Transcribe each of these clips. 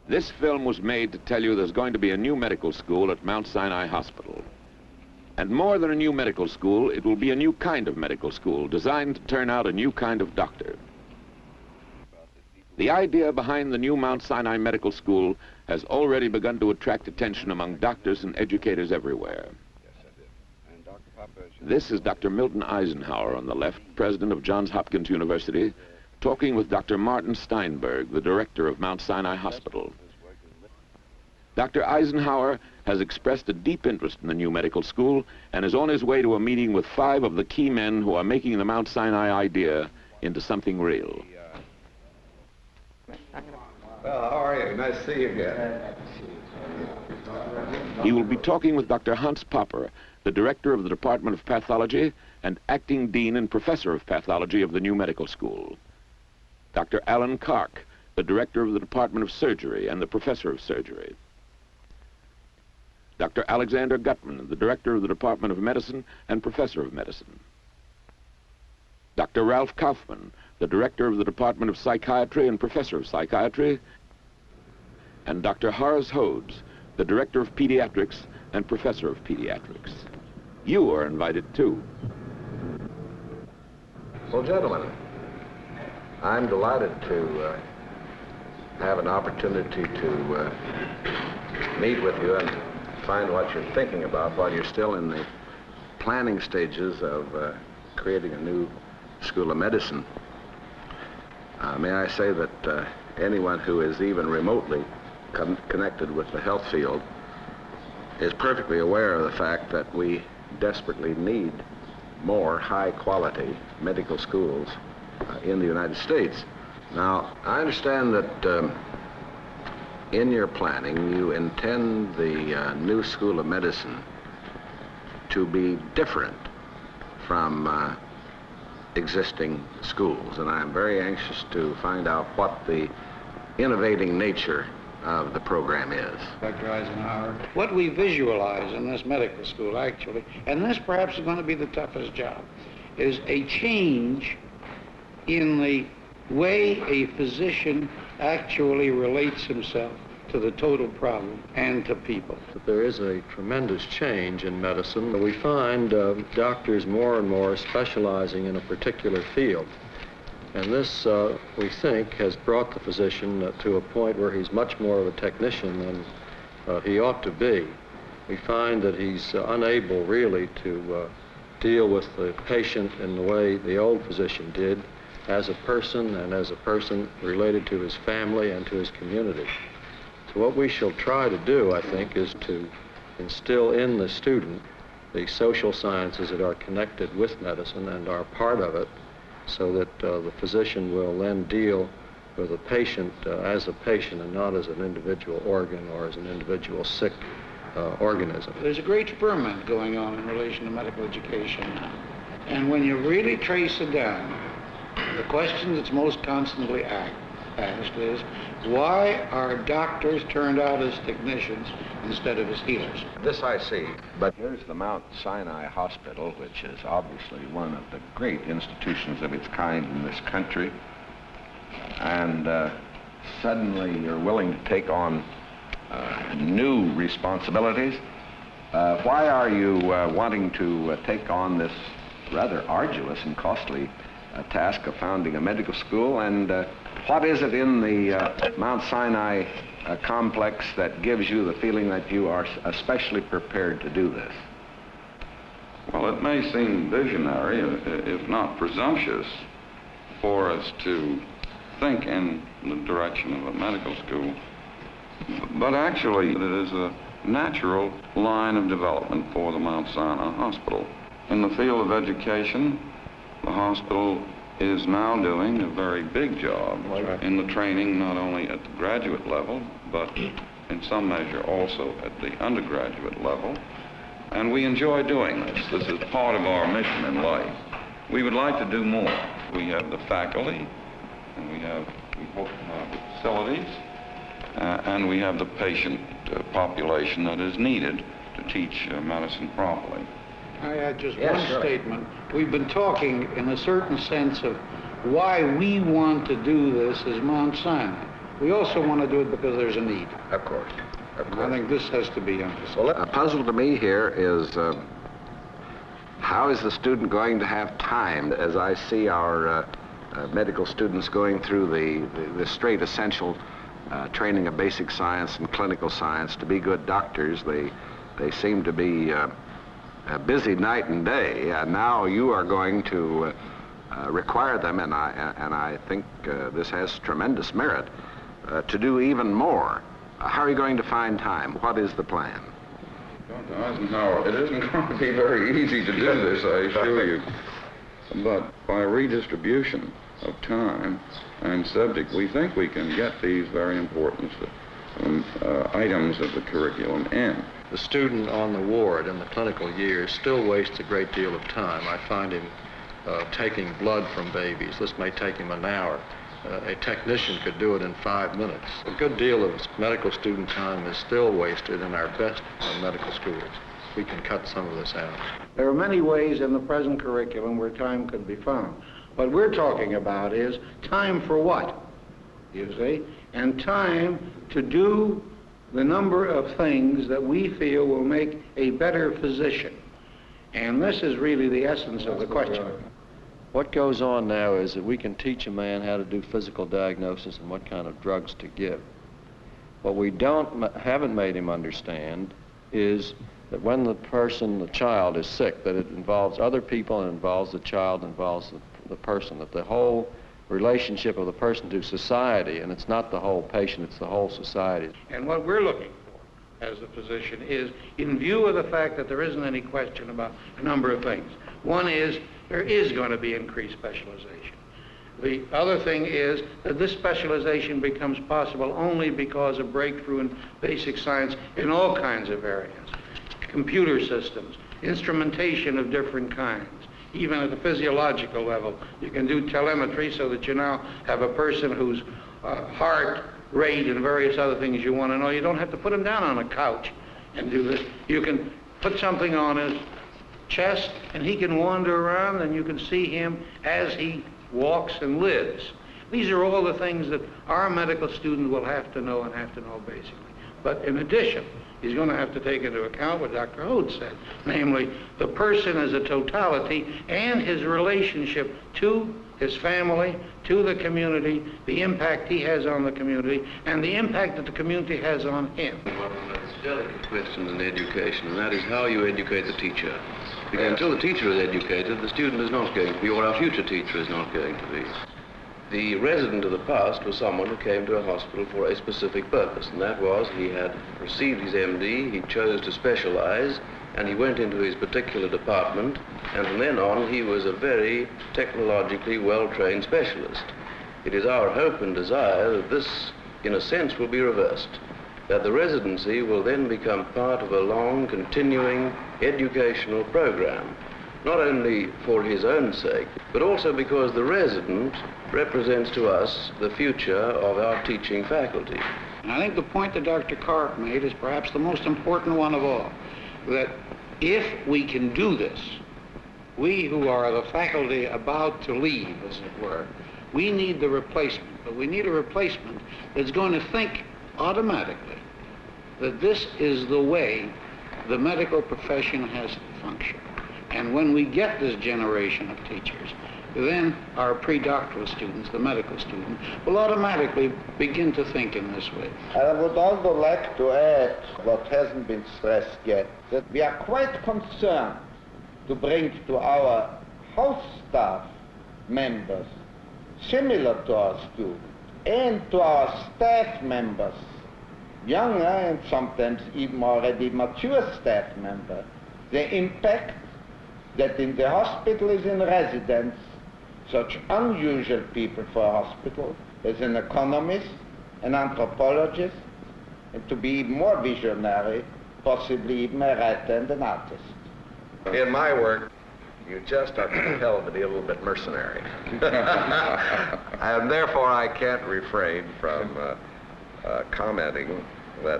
This film was made to tell you there's going to be a new medical school at Mount Sinai Hospital. And more than a new medical school, it will be a new kind of medical school designed to turn out a new kind of doctor. The idea behind the new Mount Sinai Medical School has already begun to attract attention among doctors and educators everywhere. This is Dr. Milton Eisenhower on the left, president of Johns Hopkins University, talking with Dr. Martin Steinberg, the director of Mount Sinai Hospital. Dr. Eisenhower has expressed a deep interest in the new medical school and is on his way to a meeting with 5 of the key men who are making the Mount Sinai idea into something real. Well, how are you? Nice to see you again. He will be talking with Dr. Hans Popper, the director of the Department of Pathology and acting dean and professor of pathology of the new medical school. Dr. Allan Kark, the director of the Department of Surgery and the professor of surgery. Dr. Alexander Gutman, the director of the Department of Medicine and professor of medicine. Dr. Ralph Kaufman, the director of the Department of Psychiatry and professor of psychiatry. And Dr. Horace Hodes, the director of pediatrics and professor of pediatrics. You are invited too. Well, gentlemen, I'm delighted to have an opportunity to meet with you and find what you're thinking about while you're still in the planning stages of creating a new school of medicine. May I say that anyone who is even remotely connected with the health field is perfectly aware of the fact that we desperately need more high-quality medical schools in the United States. Now, I understand that in your planning, you intend the new School of Medicine to be different from existing schools, and I'm very anxious to find out what the innovating nature of the program is. Dr. Eisenhower, what we visualize in this medical school, actually, and this perhaps is going to be the toughest job, is a change in the way a physician actually relates himself to the total problem and to people. There is a tremendous change in medicine. We find doctors more and more specializing in a particular field. And this, we think, has brought the physician to a point where he's much more of a technician than he ought to be. We find that he's unable really to deal with the patient in the way the old physician did, as a person and as a person related to his family and to his community. So what we shall try to do, I think, is to instill in the student the social sciences that are connected with medicine and are part of it, so that the physician will then deal with the patient as a patient and not as an individual organ or as an individual sick organism. There's a great experiment going on in relation to medical education now. And when you really trace it down, the question that's most constantly asked is, why are doctors turned out as technicians instead of as healers? This I see, but here's the Mount Sinai Hospital, which is obviously one of the great institutions of its kind in this country, and suddenly you're willing to take on new responsibilities. Why are you wanting to take on this rather arduous and costly task of founding a medical school, and what is it in the Mount Sinai complex that gives you the feeling that you are especially prepared to do this? Well, it may seem visionary, if not presumptuous, for us to think in the direction of a medical school, but actually it is a natural line of development for the Mount Sinai Hospital. In the field of education, the hospital is now doing a very big job in the training, not only at the graduate level, but in some measure also at the undergraduate level. And we enjoy doing this. This is part of our mission in life. We would like to do more. We have the faculty, and we hope to have the facilities, and we have the patient population that is needed to teach medicine properly. I add just one statement. We've been talking in a certain sense of why we want to do this as Mount Sinai. We also want to do it because there's a need. Of course. Of And I course. think this has to be emphasized. Well, a puzzle to me here is how is the student going to have time, as I see our medical students going through the straight essential training of basic science and clinical science to be good doctors. They seem to be busy night and day, and now you are going to require them, and I think this has tremendous merit, to do even more. How are you going to find time? What is the plan? Dr. Eisenhower, it isn't going to be very easy to do this, I assure you. But by redistribution of time and subject, we think we can get these very important items of the curriculum in. The student on the ward in the clinical years still wastes a great deal of time. I find him taking blood from babies. This may take him an hour. A technician could do it in 5 minutes. A good deal of medical student time is still wasted in our best medical schools. We can cut some of this out. There are many ways in the present curriculum where time could be found. What we're talking about is time for what, you see? And time to do the number of things that we feel will make a better physician. And this is really the essence of the question. What goes on now is that we can teach a man how to do physical diagnosis and what kind of drugs to give. What we haven't made him understand is that when the child is sick, that it involves other people and involves the child, involves the person, that the whole relationship of the person to society, and it's not the whole patient, it's the whole society. And what we're looking for as a physician is, in view of the fact that there isn't any question about a number of things. One is, there is going to be increased specialization. The other thing is that this specialization becomes possible only because of breakthrough in basic science in all kinds of areas. Computer systems, instrumentation of different kinds. Even at the physiological level, you can do telemetry so that you now have a person whose heart rate and various other things you want to know. You don't have to put him down on a couch and do this. You can put something on his chest and he can wander around and you can see him as he walks and lives. These are all the things that our medical student will have to know and have to know basically. But in addition, he's going to have to take into account what Dr. Hodes said, namely the person as a totality and his relationship to his family, to the community, the impact he has on the community, and the impact that the community has on him. Well, that's a delicate question in education, and that is how you educate the teacher. Because until the teacher is educated, the student is not going to be, or our future teacher is not going to be. The resident of the past was someone who came to a hospital for a specific purpose, and that was he had received his MD, he chose to specialize, and he went into his particular department, and from then on he was a very technologically well-trained specialist. It is our hope and desire that this, in a sense, will be reversed, that the residency will then become part of a long, continuing educational program, not only for his own sake, but also because the resident represents to us the future of our teaching faculty. And I think the point that Dr. Kark made is perhaps the most important one of all, that if we can do this, we who are the faculty about to leave, as it were, we need the replacement, but we need a replacement that's going to think automatically that this is the way the medical profession has to function. And when we get this generation of teachers, then our pre-doctoral students, the medical student, will automatically begin to think in this way. I would also like to add what hasn't been stressed yet, that we are quite concerned to bring to our house staff members, similar to our students, and to our staff members, younger and sometimes even already mature staff members, the impact that in the hospital is in residence such unusual people for a hospital as an economist, an anthropologist, and to be even more visionary, possibly even a writer and an artist. In my work, you just are compelled to be a little bit mercenary. And therefore I can't refrain from commenting that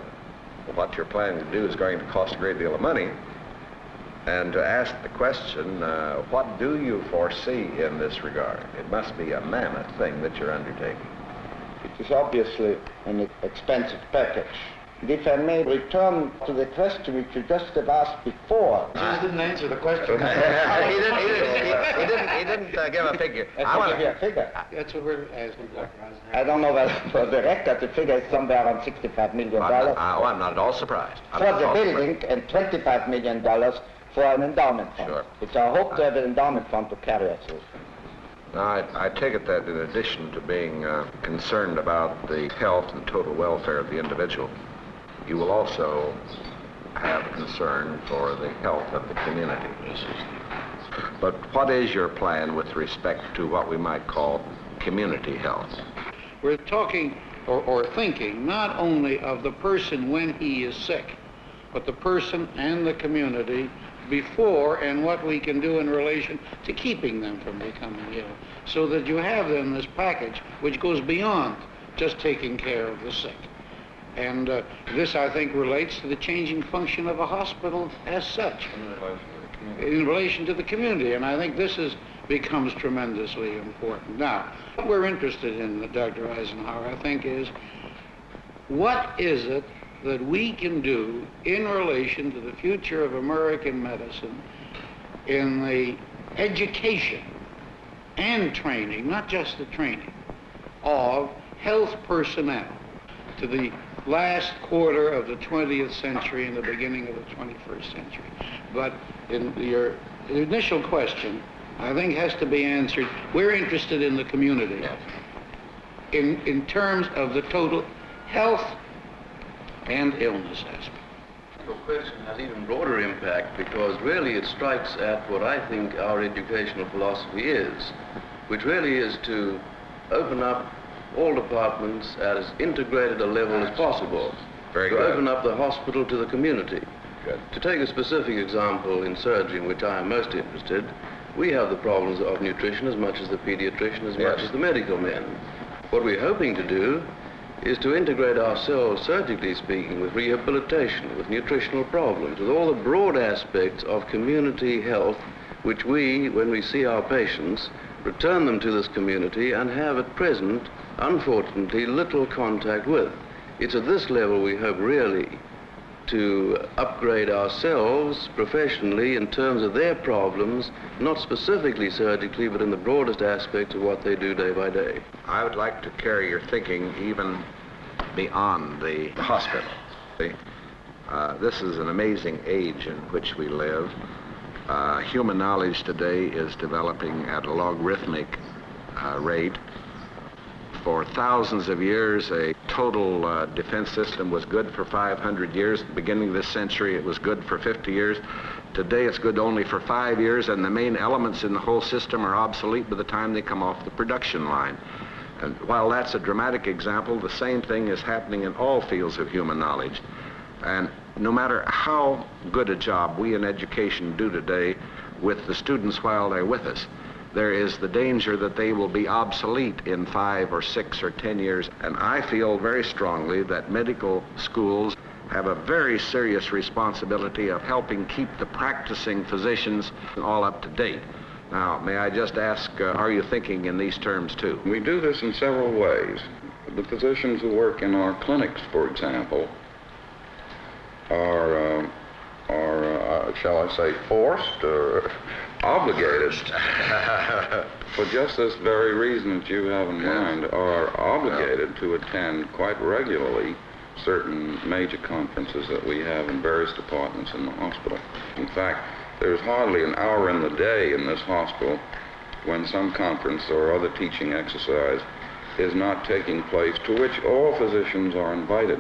what you're planning to do is going to cost a great deal of money, and to ask the question, what do you foresee in this regard? It must be a mammoth thing that you're undertaking. It is obviously an expensive package. And if I may return to the question which you just have asked before. Just didn't answer the question. he didn't give a figure. I want to give you a figure. That's what we're asking, Dr. Eisenhower. I don't know whether for the record the figure is somewhere around $65 million. I'm not at all surprised. For the building and $25 million for an endowment fund. Sure. Which I hope to have an endowment fund to carry us through. Now, I take it that in addition to being concerned about the health and total welfare of the individual, you will also have concern for the health of the community. But what is your plan with respect to what we might call community health? We're talking or thinking not only of the person when he is sick, but the person and the community before and what we can do in relation to keeping them from becoming ill. So that you have then this package which goes beyond just taking care of the sick. And this, I think, relates to the changing function of a hospital as such, in relation to the community. And I think this becomes tremendously important. Now, what we're interested in, Dr. Eisenhower, I think, is what is it that we can do in relation to the future of American medicine in the education and training, not just the training, of health personnel to the last quarter of the 20th century and the beginning of the 21st century. But in your initial question, I think has to be answered, we're interested in the community in terms of the total health and illness aspect. Your question has even broader impact because really it strikes at what I think our educational philosophy is, which really is to open up all departments at as integrated a level as possible. Very to good. Open up the hospital to the community. Good. To take a specific example in surgery in which I am most interested, we have the problems of nutrition as much as the pediatrician, as much as the medical men. What we're hoping to do is to integrate ourselves, surgically speaking, with rehabilitation, with nutritional problems, with all the broad aspects of community health, which we, when we see our patients, return them to this community and have at present, unfortunately, little contact with. It's at this level we hope really to upgrade ourselves professionally in terms of their problems, not specifically surgically, but in the broadest aspects of what they do day by day. I would like to carry your thinking even beyond the hospital. This is an amazing age in which we live. Human knowledge today is developing at a logarithmic rate. For thousands of years, a total defense system was good for 500 years. At the beginning of this century, it was good for 50 years. Today, it's good only for 5 years, and the main elements in the whole system are obsolete by the time they come off the production line. And while that's a dramatic example, the same thing is happening in all fields of human knowledge. And no matter how good a job we in education do today with the students while they're with us, there is the danger that they will be obsolete in 5 or 6 or 10 years. And I feel very strongly that medical schools have a very serious responsibility of helping keep the practicing physicians all up to date. Now, may I just ask, are you thinking in these terms too? We do this in several ways. The physicians who work in our clinics, for example, are shall I say, forced or obligated, for just this very reason that you have in mind, are obligated to attend quite regularly certain major conferences that we have in various departments in the hospital. In fact, there's hardly an hour in the day in this hospital when some conference or other teaching exercise is not taking place, to which all physicians are invited.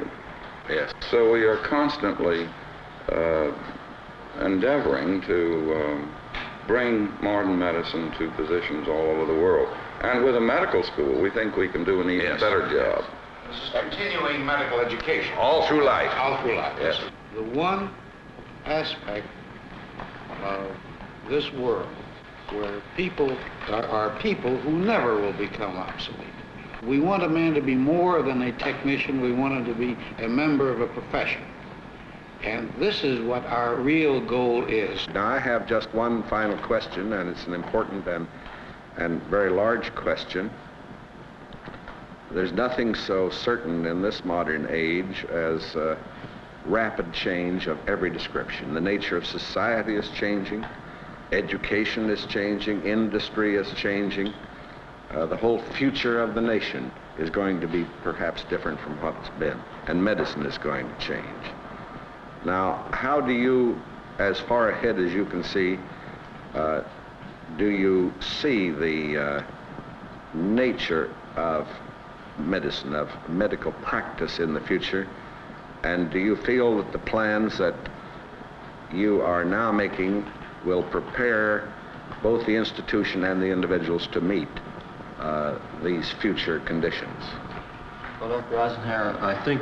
Yes. So we are constantly endeavoring to bring modern medicine to physicians all over the world. And with a medical school, we think we can do an even better job. This is continuing medical education. All through life. All through life. Yes. The one aspect of this world where people are people who never will become obsolete. We want a man to be more than a technician. We want him to be a member of a profession. And this is what our real goal is. Now, I have just one final question, and it's an important and very large question. There's nothing so certain in this modern age as rapid change of every description. The nature of society is changing, education is changing, industry is changing. The whole future of the nation is going to be perhaps different from what it's been, and medicine is going to change. Now, how do you, as far ahead as you can see, do you see the nature of medicine, of medical practice in the future? And do you feel that the plans that you are now making will prepare both the institution and the individuals to meet these future conditions? Well, Dr. Eisenhower, I think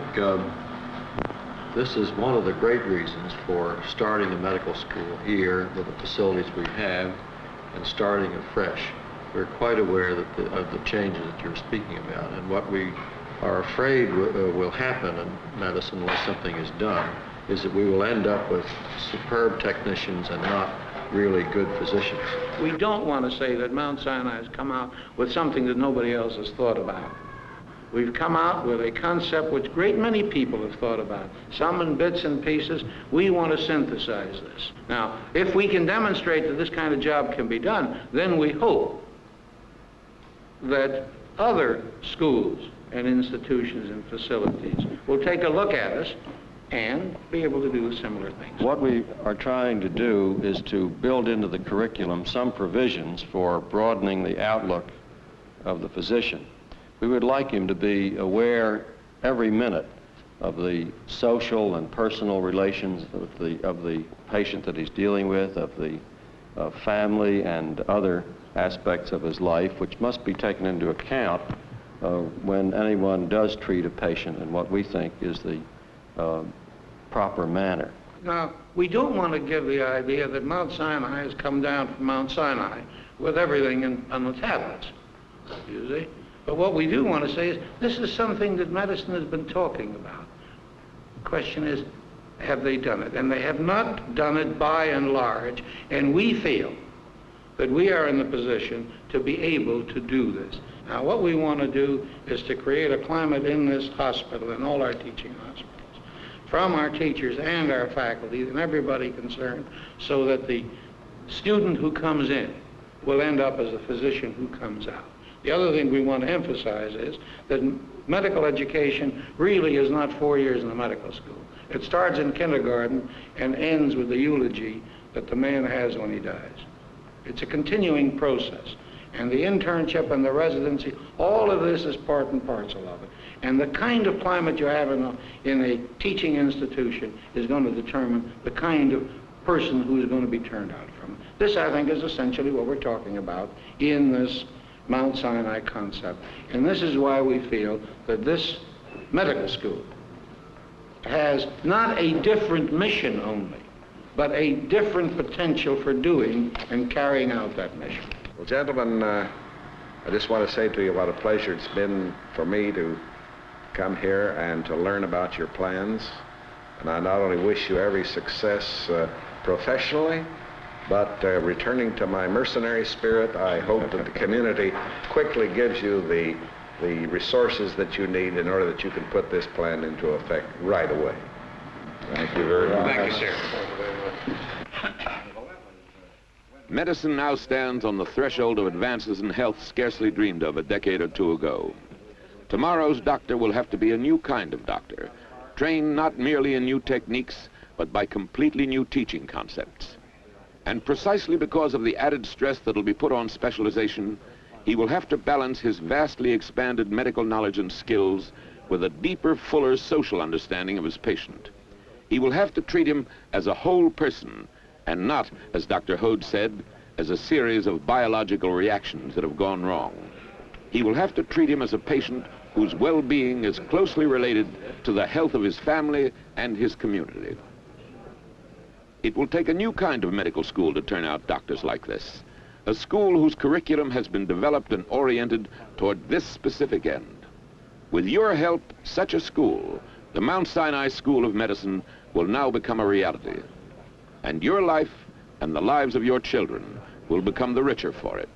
this is one of the great reasons for starting a medical school here with the facilities we have and starting afresh. We're quite aware that of the changes that you're speaking about, and what we are afraid will happen in medicine unless something is done is that we will end up with superb technicians and not really good physicians. We don't want to say that Mount Sinai has come out with something that nobody else has thought about. We've come out with a concept which a great many people have thought about, some in bits and pieces. We want to synthesize this. Now, if we can demonstrate that this kind of job can be done, then we hope that other schools and institutions and facilities will take a look at us and be able to do similar things. What we are trying to do is to build into the curriculum some provisions for broadening the outlook of the physician. We would like him to be aware every minute of the social and personal relations of the patient that he's dealing with, of the family and other aspects of his life, which must be taken into account when anyone does treat a patient in what we think is the proper manner. Now, we don't want to give the idea that Mount Sinai has come down from Mount Sinai with everything on the tablets, you see? But what we do want to say is this is something that medicine has been talking about. The question is, have they done it? And they have not done it by and large, and we feel that we are in the position to be able to do this. Now, what we want to do is to create a climate in this hospital, in all our teaching hospitals, from our teachers and our faculty and everybody concerned, so that the student who comes in will end up as a physician who comes out. The other thing we want to emphasize is that medical education really is not 4 years in the medical school. It starts in kindergarten and ends with the eulogy that the man has when he dies. It's a continuing process. And the internship and the residency, all of this is part and parcel of it. And the kind of climate you have in a teaching institution is going to determine the kind of person who is going to be turned out from it. This, I think, is essentially what we're talking about in this Mount Sinai concept. And this is why we feel that this medical school has not a different mission only, but a different potential for doing and carrying out that mission. Well, gentlemen, I just want to say to you what a pleasure it's been for me to come here and to learn about your plans. And I not only wish you every success professionally, but returning to my mercenary spirit, I hope that the community quickly gives you the resources that you need in order that you can put this plan into effect right away. Thank you very much. Thank you, sir. Medicine now stands on the threshold of advances in health scarcely dreamed of a decade or two ago. Tomorrow's doctor will have to be a new kind of doctor, trained not merely in new techniques, but by completely new teaching concepts. And precisely because of the added stress that will be put on specialization, he will have to balance his vastly expanded medical knowledge and skills with a deeper, fuller social understanding of his patient. He will have to treat him as a whole person, and not, as Dr. Hodes said, as a series of biological reactions that have gone wrong. He will have to treat him as a patient whose well-being is closely related to the health of his family and his community. It will take a new kind of medical school to turn out doctors like this, a school whose curriculum has been developed and oriented toward this specific end. With your help, such a school, the Mount Sinai School of Medicine, will now become a reality. And your life and the lives of your children will become the richer for it.